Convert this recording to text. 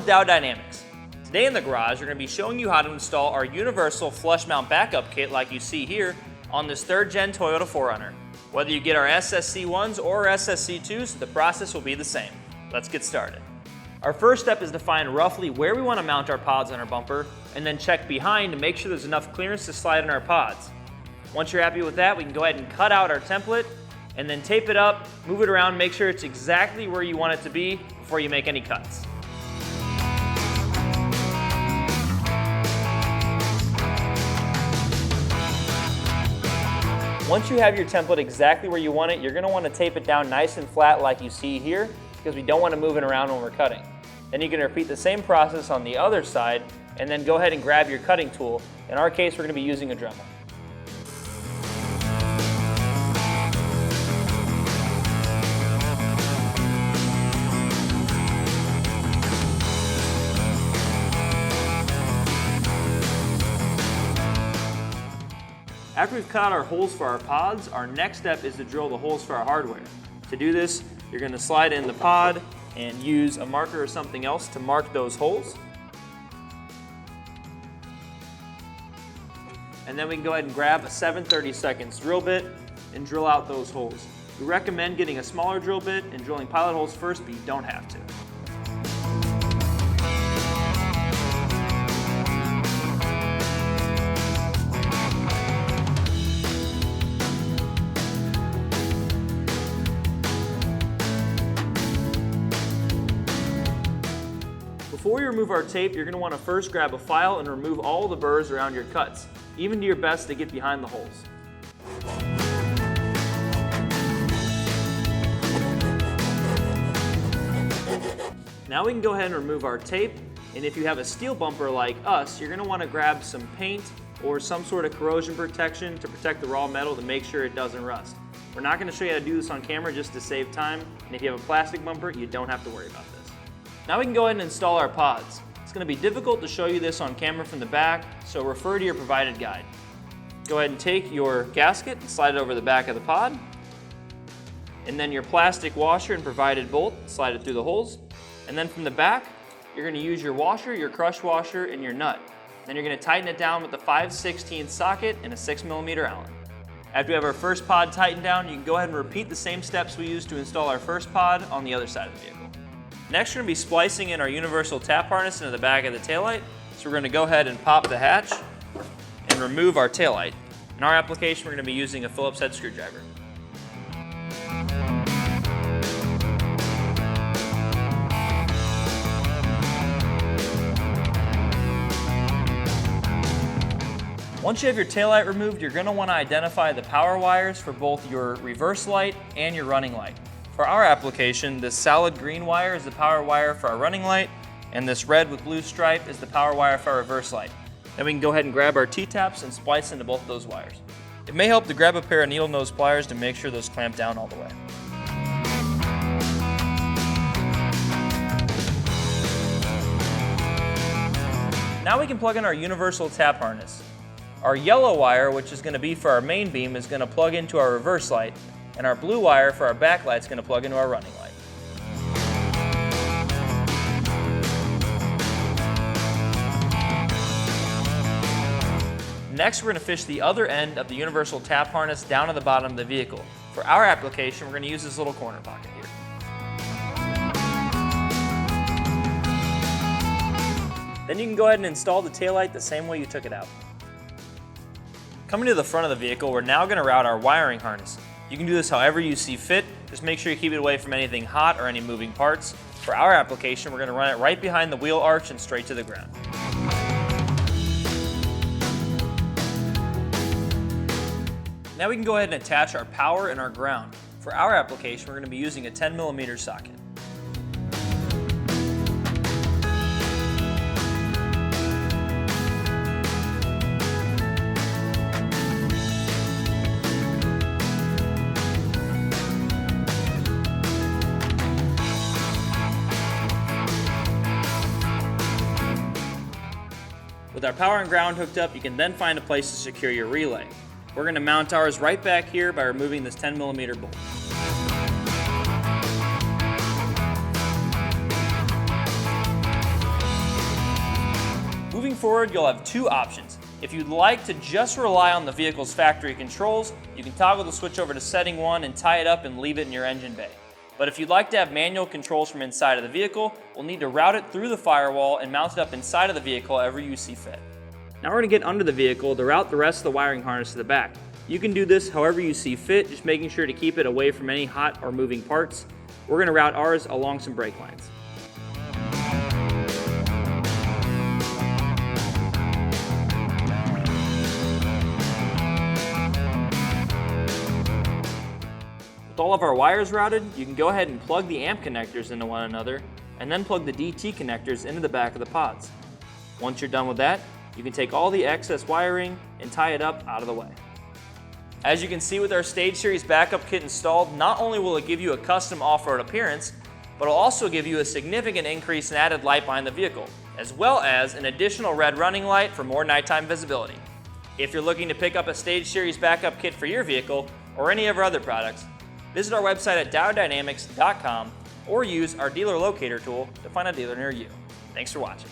Dow Dynamics. Today in the garage, we're going to be showing you how to install our universal flush mount backup kit like you see here on this 3rd gen Toyota 4Runner. Whether you get our SSC1s or SSC2s, the process will be the same. Let's get started. Our first step is to find roughly where we want to mount our pods on our bumper, and then check behind to make sure there's enough clearance to slide in our pods. Once you're happy with that, we can go ahead and cut out our template and then tape it up, move it around, make sure it's exactly where you want it to be before you make any cuts. Once you have your template exactly where you want it, you're going to want to tape it down nice and flat like you see here, because we don't want to move it around when we're cutting. Then you can repeat the same process on the other side, and then go ahead and grab your cutting tool. In our case, we're going to be using a Dremel. After we've cut out our holes for our pods, our next step is to drill the holes for our hardware. To do this, you're going to slide in the pod and use a marker or something else to mark those holes. And then we can go ahead and grab a 7/32 drill bit and drill out those holes. We recommend getting a smaller drill bit and drilling pilot holes first, but you don't have to. Before we remove our tape, you're going to want to first grab a file and remove all the burrs around your cuts. Even do your best to get behind the holes. Now we can go ahead and remove our tape, and if you have a steel bumper like us, you're going to want to grab some paint or some sort of corrosion protection to protect the raw metal to make sure it doesn't rust. We're not going to show you how to do this on camera just to save time, and if you have a plastic bumper, you don't have to worry about this. Now we can go ahead and install our pods. It's going to be difficult to show you this on camera from the back, so refer to your provided guide. Go ahead and take your gasket and slide it over the back of the pod, and then your plastic washer and provided bolt, slide it through the holes, and then from the back, you're going to use your washer, your crush washer, and your nut. Then you're going to tighten it down with a 5/16 socket and a 6mm Allen. After we have our first pod tightened down, you can go ahead and repeat the same steps we used to install our first pod on the other side of the vehicle. Next, we're going to be splicing in our universal tap harness into the back of the taillight. So we're going to go ahead and pop the hatch and remove our taillight. In our application, we're going to be using a Phillips head screwdriver. Once you have your taillight removed, you're going to want to identify the power wires for both your reverse light and your running light. For our application, this solid green wire is the power wire for our running light, and this red with blue stripe is the power wire for our reverse light. Then we can go ahead and grab our T-taps and splice into both of those wires. It may help to grab a pair of needle nose pliers to make sure those clamp down all the way. Now we can plug in our universal tap harness. Our yellow wire, which is going to be for our main beam, is going to plug into our reverse light, and our blue wire for our backlight is going to plug into our running light. Next, we're going to fish the other end of the universal tap harness down to the bottom of the vehicle. For our application, we're going to use this little corner pocket here. Then you can go ahead and install the taillight the same way you took it out. Coming to the front of the vehicle, we're now going to route our wiring harness. You can do this however you see fit. Just make sure you keep it away from anything hot or any moving parts. For our application, we're going to run it right behind the wheel arch and straight to the ground. Now we can go ahead and attach our power and our ground. For our application, we're going to be using a 10mm socket. With our power and ground hooked up, you can then find a place to secure your relay. We're going to mount ours right back here by removing this 10mm bolt. Moving forward, you'll have two options. If you'd like to just rely on the vehicle's factory controls, you can toggle the switch over to setting 1 and tie it up and leave it in your engine bay. But if you'd like to have manual controls from inside of the vehicle, we'll need to route it through the firewall and mount it up inside of the vehicle however you see fit. Now we're going to get under the vehicle to route the rest of the wiring harness to the back. You can do this however you see fit, just making sure to keep it away from any hot or moving parts. We're going to route ours along some brake lines. With all of our wires routed, you can go ahead and plug the amp connectors into one another and then plug the DT connectors into the back of the pods. Once you're done with that, you can take all the excess wiring and tie it up out of the way. As you can see with our Stage Series backup kit installed, not only will it give you a custom off-road appearance, but it'll also give you a significant increase in added light behind the vehicle, as well as an additional red running light for more nighttime visibility. If you're looking to pick up a Stage Series backup kit for your vehicle or any of our other products, visit our website at diodedynamics.com or use our dealer locator tool to find a dealer near you. Thanks for watching.